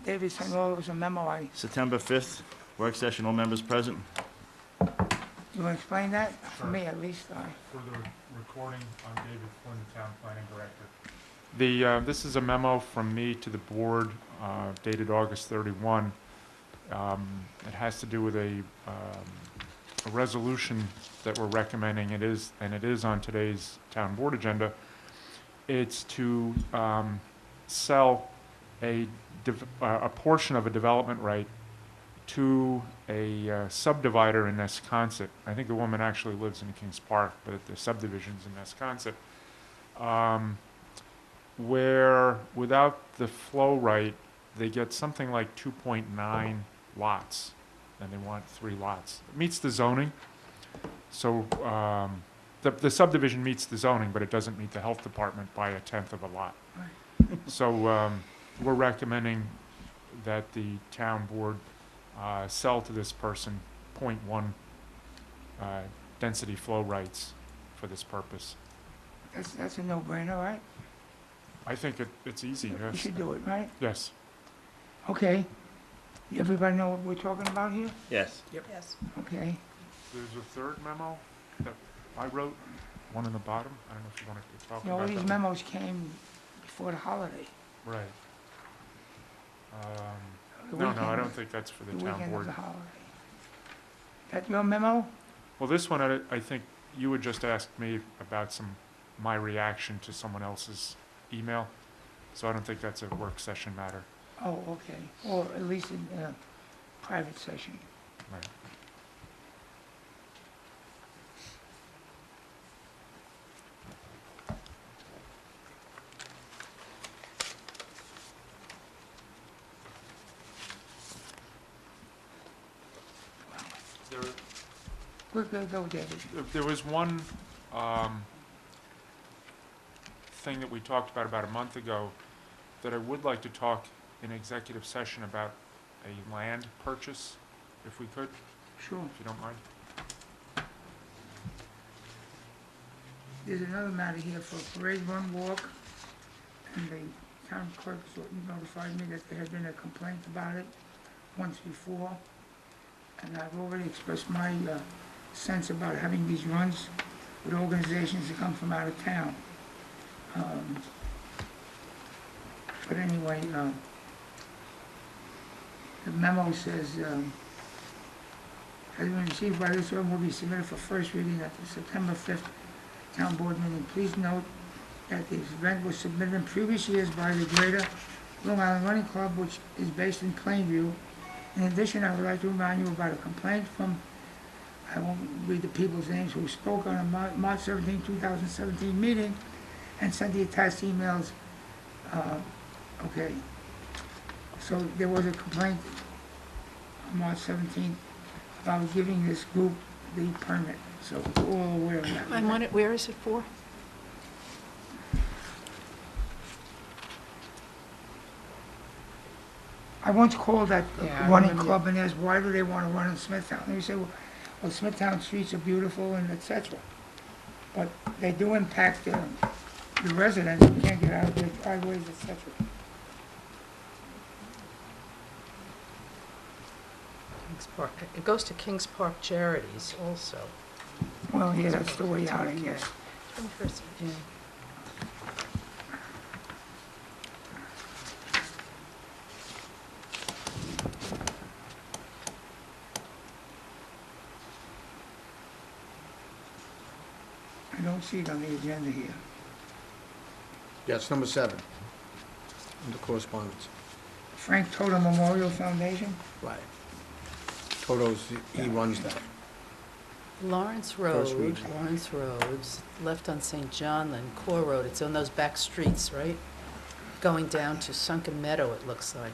David sent all of us a memo. September 5th, work session, all members present. You want to explain that? For Sure. me, at least. For the recording, I'm David Flynn, the Town Planning Director. This is a memo from me to the board dated August 31. It has to do with a resolution that we're recommending. It is on today's town board agenda. It's to sell a portion of a development right to a subdivider in Nesconset. I think the woman actually lives in Kings Park, but the subdivision's in Nesconset, where without the flow right, they get something like 2.9 lots, and they want 3 lots. It meets the zoning, so the subdivision meets the zoning, but it doesn't meet the health department by 1/10 of a lot. Right. So we're recommending that the town board sell to this person 0.1 density flow rights for this purpose. That's a no-brainer, right? I think it's easy, You yes. should do it, right? Yes. Okay. Everybody know what we're talking about here? Yes. Yes. Okay. There's a third memo that I wrote, one in the bottom. I don't know if you wanted to talk You know, about all these that. memos came before the holiday. Right. The No, I weekend- don't think that's for the The town weekend of board. the holiday. That your memo? Well, this one, I think you would just ask me about my reaction to someone else's email, so I don't think that's a work session matter. Oh, okay. Or at least in a private session. Right. Go, David. There was one thing that we talked about a month ago that I would like to talk in executive session about a land purchase, if we could, Sure. if you don't mind. There's another matter here for a parade run walk, and the town clerk notified me that there had been a complaint about it once before, and I've already expressed my sense about having these runs with organizations that come from out of town. But anyway, the memo says, has been received by this one will be submitted for first reading at the September 5th town board meeting. Please note that the event was submitted in previous years by the Greater Long Island Running Club, which is based in Plainview. In addition, I would like to remind you about a complaint from, I won't read the people's names, who spoke on a March 17, 2017 meeting and sent the attached emails. Okay. So there was a complaint on March 17th about giving this group the permit. So we're all aware of that. And where is it for? I once called that Yeah, I running remember club and asked, why do they want to run in Smithtown? And they said, well, Smithtown streets are beautiful and et cetera. But they do impact the residents who can't get out of their driveways, et cetera. Kings Park. It goes to Kings Park Charities also. Well, yeah, that's the way out, I guess. 21st, yeah. I don't see it on the agenda here. Yeah, it's number 7, under correspondence. Frank Toto Memorial Foundation? Right. Toto's, he runs that. Lawrence First Road, region. Lawrence Road's left on St. John, then Core Road. It's on those back streets, right? Going down to Sunken Meadow, it looks like.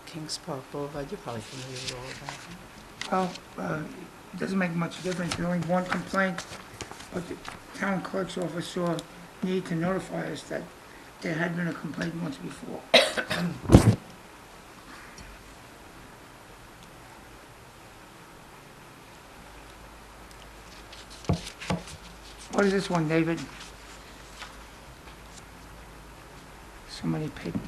Kings Park Boulevard, you're probably familiar with all of that. Well, it doesn't make much difference. There's only one complaint, but the town clerk's office saw need to notify us that there had been a complaint once before. What is this one, David? So many papers.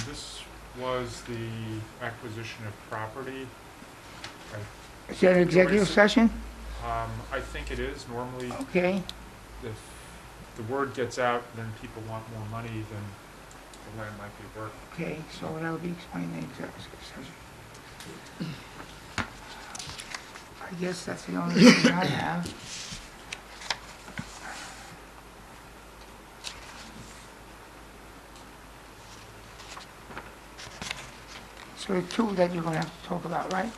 This was the acquisition of property. Is that an executive session? I think it is. Normally, Okay, if the word gets out, then people want more money, then the land might be worth. okay, so that'll be explained in executive session. I guess that's the only thing I have. So the two that you're gonna have to talk about, right?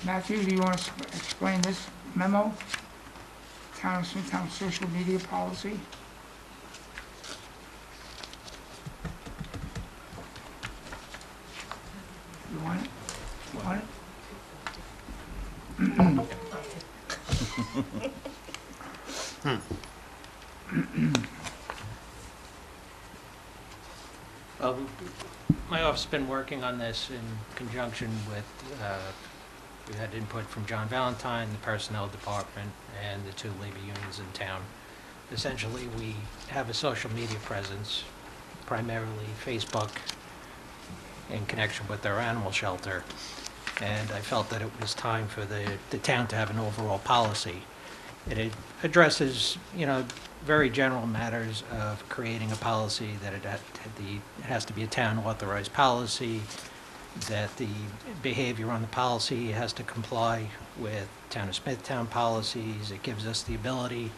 Matthew, do you want to explain this memo? Town of Smithtown social media policy? You want it? You want it? My office has been working on this in conjunction with, we had input from John Valentine, the Personnel Department, and the two labor unions in town. Essentially, we have a social media presence, primarily Facebook, in connection with our animal shelter. And I felt that it was time for the town to have an overall policy. It addresses, very general matters of creating a policy that it has to be a town authorized policy, that the behavior on the policy has to comply with Town of Smithtown policies. It gives us the ability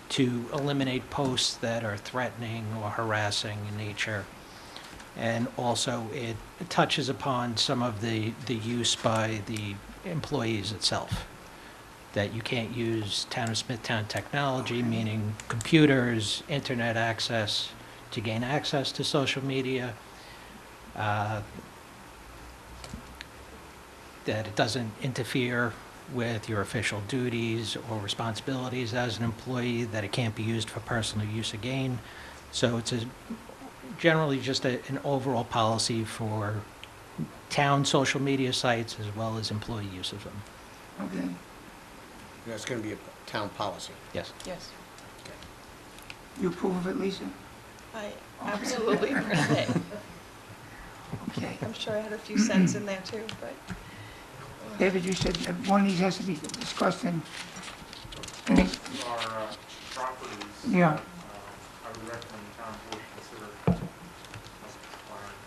to eliminate posts that are threatening or harassing in nature. And also it touches upon some of the use by the employees itself, that you can't use Town of Smithtown technology, meaning computers, internet access, to gain access to social media. That it doesn't interfere with your official duties or responsibilities as an employee, that it can't be used for personal use or gain. So it's generally just an overall policy for town social media sites as well as employee use of them. Okay, That's gonna be a town policy. Yes. Yes, you approve of it, Lisa? I absolutely approve it. Okay. I'm sure I had a few cents in there too, but David, you said that one of these has to be discussed in, Our properties. Yeah. I would recommend the town board consider as required.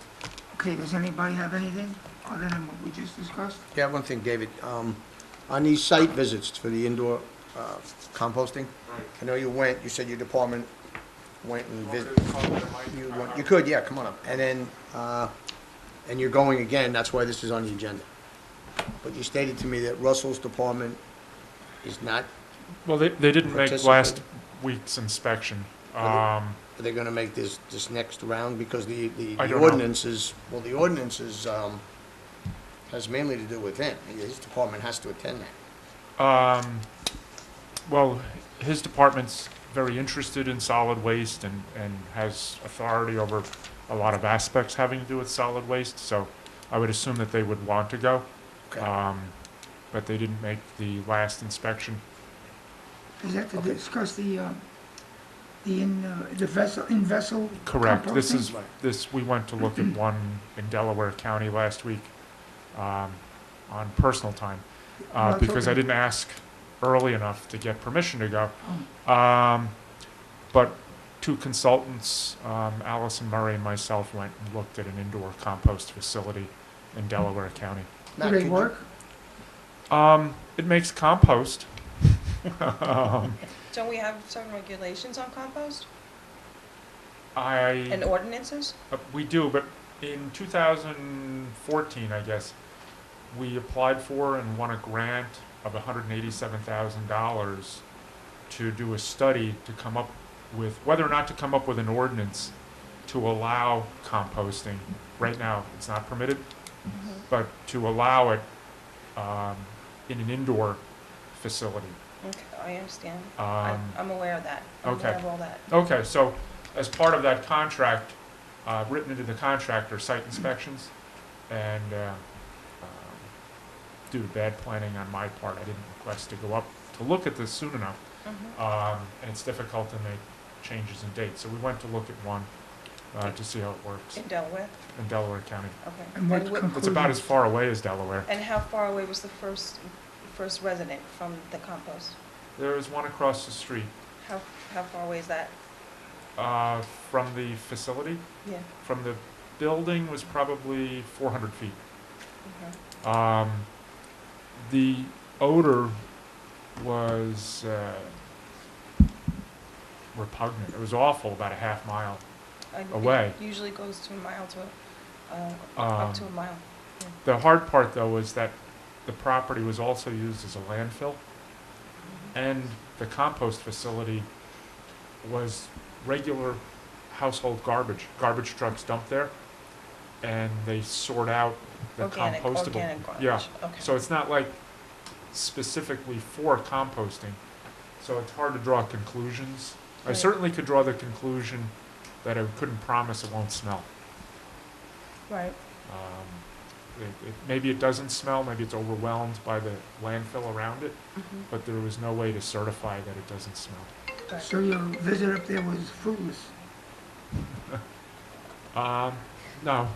okay, does anybody have anything other than what we just discussed? Yeah, one thing, David, on these site visits for the indoor composting, Right. I know you said your department went and Want me visited. to call it a mic? You could, yeah, come on up. And then, and you're going again, that's why this is on the agenda. But you stated to me that Russell's department is not, Well, they didn't make last Participate. week's inspection. are they gonna make this next round? Because I the don't know. ordinances, well, the ordinances, has mainly to do with him. His department has to attend that. Well, his department's very interested in solid waste and has authority over a lot of aspects having to do with solid waste, so I would assume that they would want to go. Okay. But they didn't make the last inspection. Is that to Okay. discuss the vessel Correct. This composting? is, we went to look at one in Delaware County last week, on personal time, Well, that's because I okay. didn't ask early enough to get permission to go. Oh. But two consultants, Allison Murray and myself, went and looked at an indoor compost facility in Delaware County. Matt, Do they could you- work? It makes compost. Um, don't we have certain regulations on compost I, and ordinances? we do, but in 2014, I guess, we applied for and won a grant of $187,000 to do a study to come up with, whether or not to come up with an ordinance to allow composting. Right now, it's not permitted, but to allow it in an indoor facility. Okay, I understand. Um, I'm aware of that. I'm okay. aware of all that. Okay, so as part of that contract, written into the contract are site inspections, and due to bad planning on my part, I didn't request to go up to look at this soon enough. Mhm. And it's difficult to make changes in dates. So we went to look at one to see how it works In Delaware? in Delaware County. Okay. And what wh- It's conclusion? about as far away as Delaware. And how far away was the first resident from the compost? There is one across the street How far away is that? from the facility. Yeah. From the building was probably 400 feet. Okay. The odor was repugnant. It was awful about a half mile. It Away. usually goes to a mile to, Um, up to a mile. The hard part, though, was that the property was also used as a landfill, and the compost facility was regular household garbage. Garbage trucks dump there, and they sort out the Organic compostable. garbage. Yeah. Okay. So it's not like specifically for composting, so it's hard to draw conclusions. I Right. certainly could draw the conclusion that I couldn't promise it won't smell. Right. Maybe it doesn't smell, maybe it's overwhelmed by the landfill around it, Mhm. but there was no way to certify that it doesn't smell. Right. So your visit up there was fruitless. No,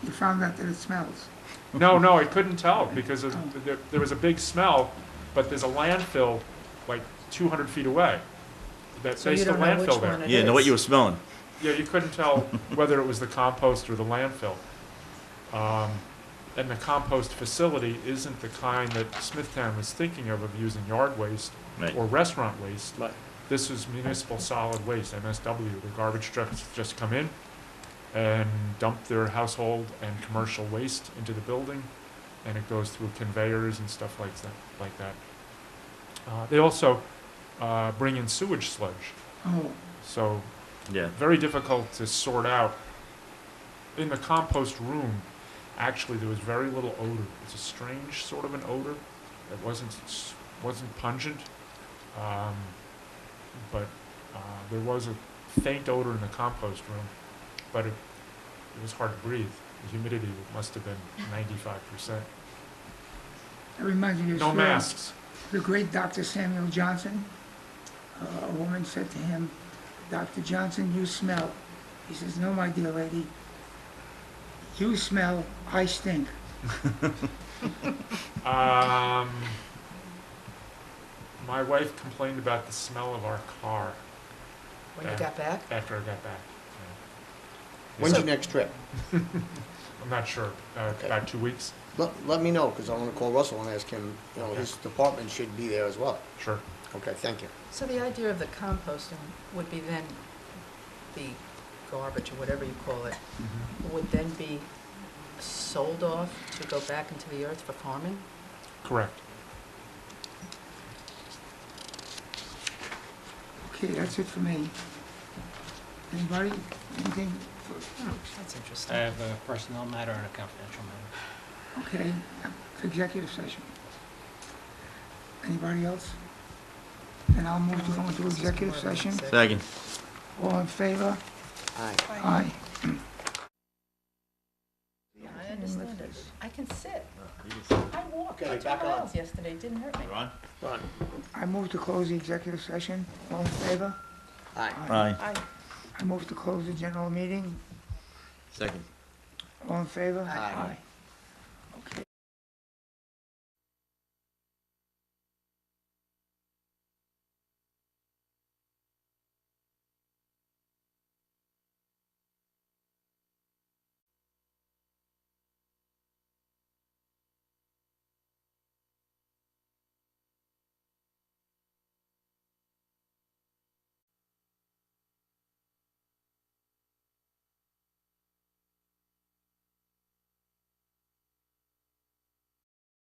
You found out that it smells. no, I couldn't tell because there was a big smell, but there's a landfill like 200 feet away. So you That's the don't know which landfill one there. it Yeah, know what is. you were smelling. Yeah, you couldn't tell whether it was the compost or the landfill. And the compost facility isn't the kind that Smithtown was thinking of using yard waste Right. or restaurant waste. Right. This is municipal solid waste, MSW. The garbage trucks just come in and dump their household and commercial waste into the building, and it goes through conveyors and stuff like that. They also bring in sewage sludge, Oh, so Yeah. very difficult to sort out. In the compost room, actually, there was very little odor. It's a strange sort of an odor. It wasn't pungent, but there was a faint odor in the compost room, but it was hard to breathe. The humidity must have been 95%. that reminds me of No masks. the great Dr. Samuel Johnson. A woman said to him, "Dr. Johnson, you smell." He says, "No, my dear lady. You smell, I stink." My wife complained about the smell of our car When you got back? after I got back. When's So- your next trip? I'm not sure. Okay. About 2 weeks? Let me know, because I want to call Russell and ask him, his department should be there as well. Sure. Okay, thank you. So the idea of the composting would be then the garbage, or whatever you call it, would then be sold off to go back into the earth for farming? Correct. Okay, that's it for me. Anybody? Anything? That's I interesting. have a personnel matter and a confidential matter. Okay, executive session. Anybody else? Then I'll move to go into executive session. Second. All in favor? Aye. Aye. I understand it. I can sit. You're I walked Okay, for back 2 on. miles yesterday, it didn't hurt me. on? Ron? I move to close the executive session. All in favor? Aye. Aye. Aye. I move to close the general meeting. Second. All in favor? Aye. Aye.